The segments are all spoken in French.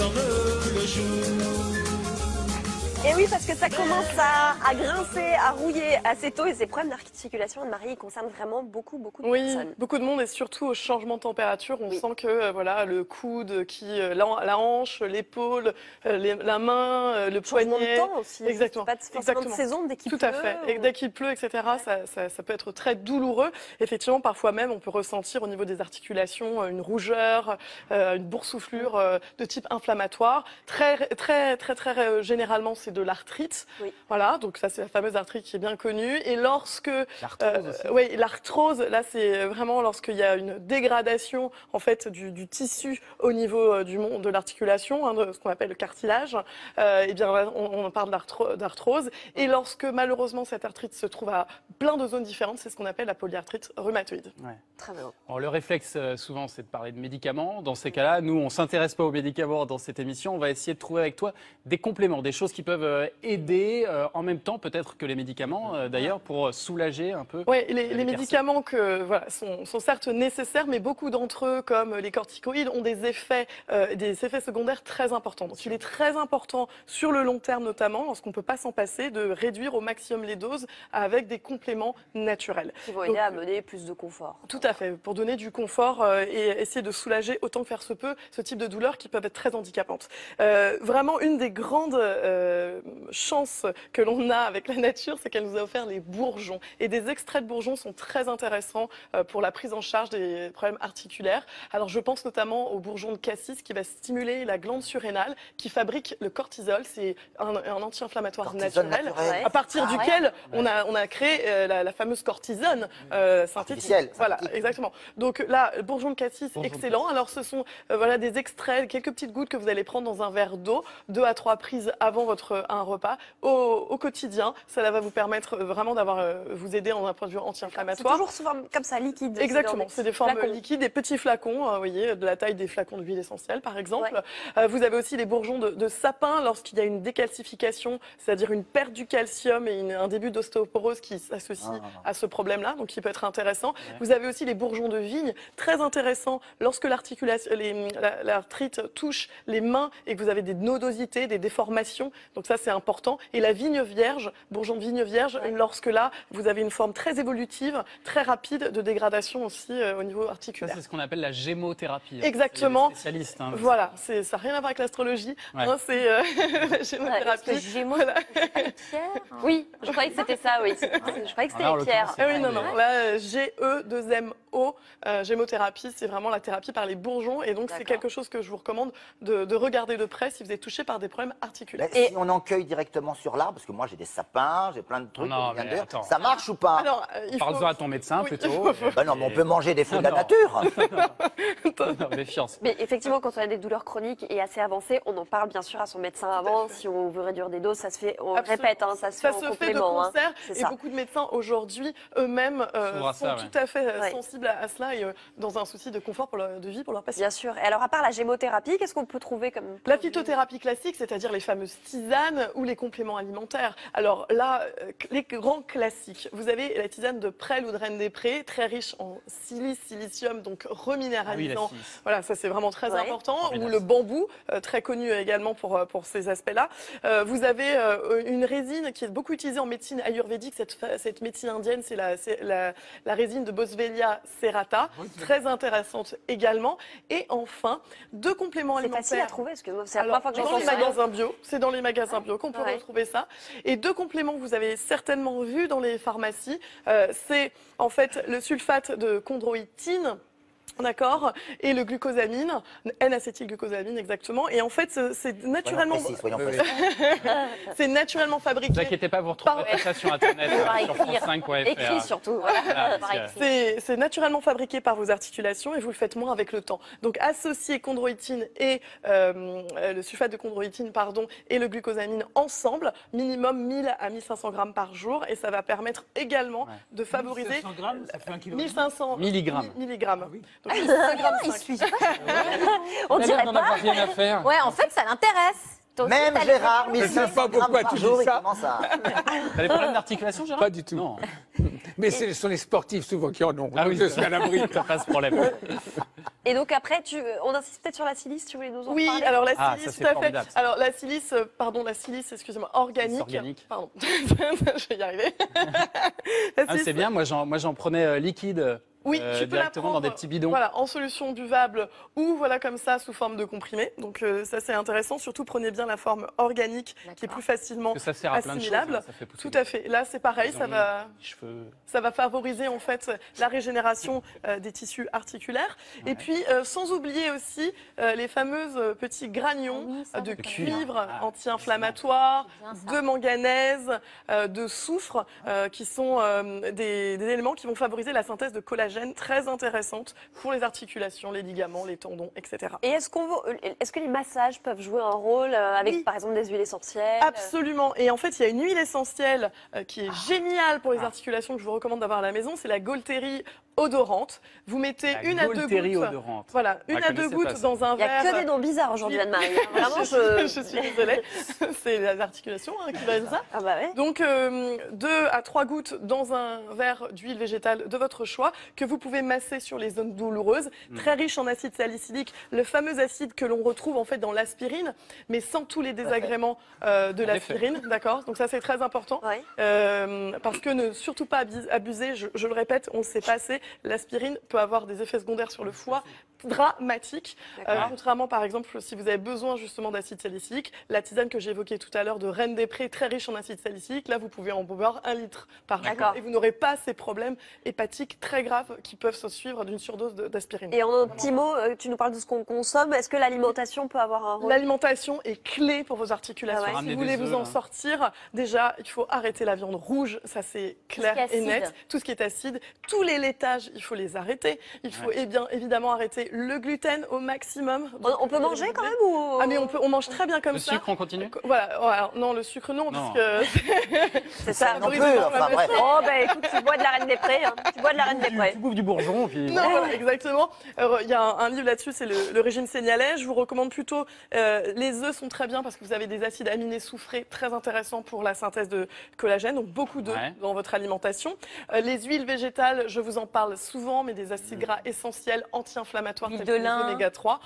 comme le jour. Et oui, parce que ça commence à grincer, à rouiller assez tôt et ces problèmes d'articulation, Anne-Marie, ils concernent vraiment beaucoup de personnes. Oui, beaucoup de monde et surtout au changement de température, on sent que voilà, le coude, la hanche, l'épaule, la main, le poignet. Changement de temps aussi. Exactement. Pas forcément de saison dès qu'il pleut. Tout à fait. Et dès qu'il pleut, etc., ça peut être très douloureux. Effectivement, parfois même, on peut ressentir au niveau des articulations une rougeur, une boursouflure de type inflammatoire. Très généralement, c'est de l'arthrite. Oui. Voilà, donc ça c'est la fameuse arthrite qui est bien connue. Et lorsque l'arthrose, là c'est vraiment lorsqu'il y a une dégradation en fait du tissu au niveau de l'articulation, de ce qu'on appelle le cartilage. Eh bien on parle d'arthrose. Et lorsque malheureusement cette arthrite se trouve à plein de zones différentes, c'est ce qu'on appelle la polyarthrite rhumatoïde. Ouais. Très bien. Alors, le réflexe souvent c'est de parler de médicaments. Dans ces cas-là, nous on s'intéresse pas aux médicaments dans cette émission. On va essayer de trouver avec toi des compléments, des choses qui peuvent aider en même temps peut-être que les médicaments d'ailleurs pour soulager un peu. Oui, les médicaments sont certes nécessaires, mais beaucoup d'entre eux, comme les corticoïdes, ont des effets secondaires très importants. Donc il est très important sur le long terme notamment, lorsqu'on ne peut pas s'en passer, de réduire au maximum les doses avec des compléments naturels. Qui vont aider à amener plus de confort. Tout à fait, pour donner du confort et essayer de soulager autant que faire se peut ce type de douleurs qui peuvent être très handicapantes. Vraiment, une des grandes chances que l'on a avec la nature, c'est qu'elle nous a offert les bourgeons. Et des extraits de bourgeons sont très intéressants pour la prise en charge des problèmes articulaires. Alors je pense notamment au bourgeon de cassis qui va stimuler la glande surrénale qui fabrique le cortisol. C'est un anti-inflammatoire naturel à partir duquel on a créé la fameuse cortisone synthétique. Voilà, exactement. Donc là, le bourgeon de cassis, excellent. Alors ce sont des extraits, quelques petites gouttes que vous allez prendre dans un verre d'eau, 2 à 3 prises avant un repas. Au quotidien, ça va vous permettre vraiment vous aider en un point de vue anti-inflammatoire. C'est toujours sous forme comme ça, liquide. Exactement, c'est des formes liquides, des petits flacons, vous voyez, de la taille des flacons d'huile essentielle par exemple. Ouais. Vous avez aussi les bourgeons de sapin lorsqu'il y a une décalcification, c'est-à-dire une perte du calcium et un début d'ostéoporose qui s'associe à ce problème-là, donc qui peut être intéressant. Ouais. Vous avez aussi les bourgeons de vigne, très intéressants lorsque l'arthrite touche les mains et que vous avez des nodosités, des déformations, donc ça c'est important. Et la vigne vierge, bourgeon de vigne vierge, lorsque là, vous avez une forme très évolutive, très rapide de dégradation aussi au niveau articulaire. Ça, c'est ce qu'on appelle la gémothérapie. Exactement. Les spécialistes, hein, voilà, ça n'a rien à voir avec l'astrologie. Ouais. Hein, c'est la gémothérapie. Gémeaux, c'est pas les pierres. Oui, je croyais que c'était ça, oui. Je croyais que c'était les pierres. Ah oui, non. Là, G-E-2-M-O, gémothérapie, c'est vraiment la thérapie par les bourgeons. Et donc, c'est quelque chose que je vous recommande de regarder de près si vous êtes touché par des problèmes articulaires. Et si on en cueille directement sur l'arbre, parce que moi j'ai des sapins, j'ai plein de trucs, ça marche ou pas? Alors, parle-en à ton médecin plutôt. Ben non, mais on peut manger des fruits de la nature. Non, méfiance. Mais effectivement, quand on a des douleurs chroniques et assez avancées, on en parle bien sûr à son médecin avant. Si on veut réduire des doses, ça se fait, on répète, ça se fait en complément. Ça se fait de concert et beaucoup de médecins aujourd'hui eux-mêmes sont tout à fait sensibles à cela et dans un souci de confort de vie pour leurs patients. Bien sûr. Et alors, à part la gémothérapie, qu'est-ce qu'on peut trouver comme... La phytothérapie classique, c'est-à-dire les fameuses tisanes ou les compléments alimentaires. Alors là, les grands classiques. Vous avez la tisane de Presles ou de Reine des Prés, très riche en silice, silicium, donc reminéralisant. Voilà, ça c'est vraiment très important. Ou le bambou, très connu également pour ces aspects-là. Vous avez une résine qui est beaucoup utilisée en médecine ayurvédique. Cette médecine indienne, c'est la résine de Boswellia serrata, très intéressante également. Et enfin, 2 compléments alimentaires. C'est facile à trouver, parce que c'est la première fois que j'entends ça. C'est dans les magasins bio qu'on peut retrouver ça. Et 2 compléments que vous avez certainement vus dans les pharmacies, c'est en fait le sulfate de chondroïtine. D'accord, et le glucosamine, N-acétylglucosamine exactement. Et en fait, c'est naturellement, c'est naturellement fabriqué. Ne vous inquiétez pas, vous retrouverez ça sur Internet, sur France5.fr. Écrit surtout. C'est naturellement fabriqué par vos articulations et vous le faites moins avec le temps. Donc associer chondroïtine et le sulfate de chondroïtine, et le glucosamine ensemble, minimum 1000 à 1500 grammes par jour, et ça va permettre également de favoriser 1500 grammes, ça fait 1 kg. 1500 milligrammes. Oui. Donc, on dirait pas. Rien à faire. Ouais, en fait, ça l'intéresse. Même Gérard, mais Je ne sais pas pourquoi tu dis ça. T'as des problèmes d'articulation, Gérard? Pas du tout. Non. Mais ce sont les sportifs souvent qui en ont. Ah oui, je suis à l'abri. Pas ce problème. Et donc après, on insiste peut-être sur la silice, tu voulais nous en Oui, parler? alors la Ah, silice, ça, c'est tout à fait. formidable, ça. Alors la silice, excusez-moi, organique. Organique. Pardon, je vais y arriver. La Ah, silice- c'est bien, moi j'en prenais liquide. Oui, tu peux la directement prendre, dans des petits bidons. Voilà, en solution buvable ou voilà comme ça sous forme de comprimé. Donc ça c'est intéressant. Surtout prenez bien la forme organique qui est plus facilement Parce que ça sert à plein de choses. assimilable. Hein, ça fait pousser Tout à fait. Là c'est pareil, les ongles, les cheveux. ça va favoriser en fait la régénération des tissus articulaires. Et puis sans oublier aussi les fameuses petits granions de cuivre anti-inflammatoire, de manganèse, de soufre, qui sont des éléments qui vont favoriser la synthèse de collagène très intéressante pour les articulations, les ligaments, les tendons, etc. Et est-ce que les massages peuvent jouer un rôle avec, Oui. par exemple, des huiles essentielles? Absolument. Et en fait, il y a une huile essentielle qui est géniale pour les articulations que je vous recommande d'avoir à la maison. C'est la Gaultérie odorante. Vous mettez La une à deux Gaultérie gouttes. odorante. Voilà, une Ah, à je deux connaissais pas gouttes ça. dans un Il n'y a verre. que des noms bizarres aujourd'hui, Anne-Marie. Vraiment, je suis désolée. C'est les articulations qui va être ça. Ah bah ouais. Donc 2 à 3 gouttes dans un verre d'huile végétale de votre choix que vous pouvez masser sur les zones douloureuses, très riche en acide salicylique, le fameux acide que l'on retrouve en fait dans l'aspirine, mais sans tous les désagréments de l'aspirine, d'accord? Donc ça c'est très important, Ouais. parce que ne surtout pas abuser, je le répète, on ne sait pas assez, l'aspirine peut avoir des effets secondaires sur le foie dramatiques, contrairement par exemple si vous avez besoin justement d'acide salicylique, la tisane que j'ai évoquée tout à l'heure de Reine des Prés, très riche en acide salicylique, là vous pouvez en boire 1 litre par jour et vous n'aurez pas ces problèmes hépatiques très graves qui peuvent se suivre d'une surdose d'aspirine. Et en un petit mot, tu nous parles de ce qu'on consomme. Est-ce que l'alimentation peut avoir un rôle? L'alimentation est clé pour vos articulations. Ah ouais. Si Ramener vous voulez des vous œufs, en sortir, déjà, il faut arrêter la viande rouge. Ça, c'est clair Tout ce qui est et net. acide. Tout ce qui est acide. Tous les laitages, il faut les arrêter. Il faut bien évidemment arrêter le gluten au maximum. On peut manger quand même ou... Ah mais on mange très bien comme Le ça. sucre, on continue? Voilà. Alors, non, le sucre non, Non. parce que C'est ça. Non plus, enfin bref. Oh bah écoute, tu bois de la Reine des Prés. Hein. Tu bois de la Reine des Prés. Tu bouffes du bourgeon, puis... Non, voilà, exactement. Il y a un livre là-dessus, c'est le régime sénialais. Je vous recommande plutôt les œufs sont très bien parce que vous avez des acides aminés soufrés très intéressants pour la synthèse de collagène, donc beaucoup d'œufs dans votre alimentation. Les huiles végétales, je vous en parle souvent, mais des acides gras essentiels anti-inflammatoires tels que les oméga 3,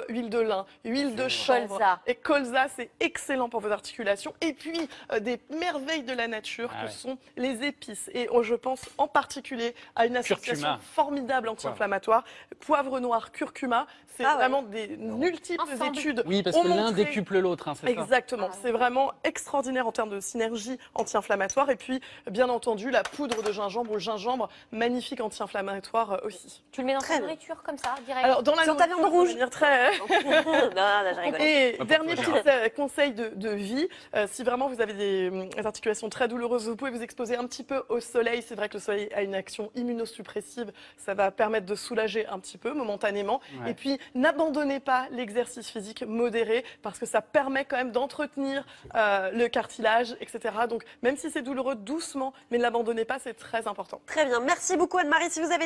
huile de lin, huile de chanvre Colza. et colza, c'est excellent pour vos articulations. Et puis des merveilles de la nature que sont les épices. Et je pense en particulier à une association Curcuma. formidable anti-inflammatoire, poivre noir, curcuma. C'est vraiment des multiples études. Oui, parce ont que l'un montré- décuple l'autre, hein, c'est ça? Exactement, c'est vraiment extraordinaire en termes de synergie anti-inflammatoire. Et puis, bien entendu, la poudre de gingembre ou le gingembre, magnifique anti-inflammatoire aussi. Tu le mets dans ta nourriture comme ça, direct? Alors, dans la Sur ta nourriture, viande rouge. de manière très... Non, je rigole. Et Pas dernier pour petit toi, conseil de vie, si vraiment vous avez des articulations très douloureuses, vous pouvez vous exposer un petit peu au soleil. C'est vrai que le soleil a une action immunosuppressive, ça va permettre de soulager un petit peu momentanément. Ouais. Et puis n'abandonnez pas l'exercice physique modéré parce que ça permet quand même d'entretenir le cartilage, etc. Donc même si c'est douloureux, doucement, mais ne l'abandonnez pas, c'est très important. Très bien. Merci beaucoup Anne-Marie. Si vous avez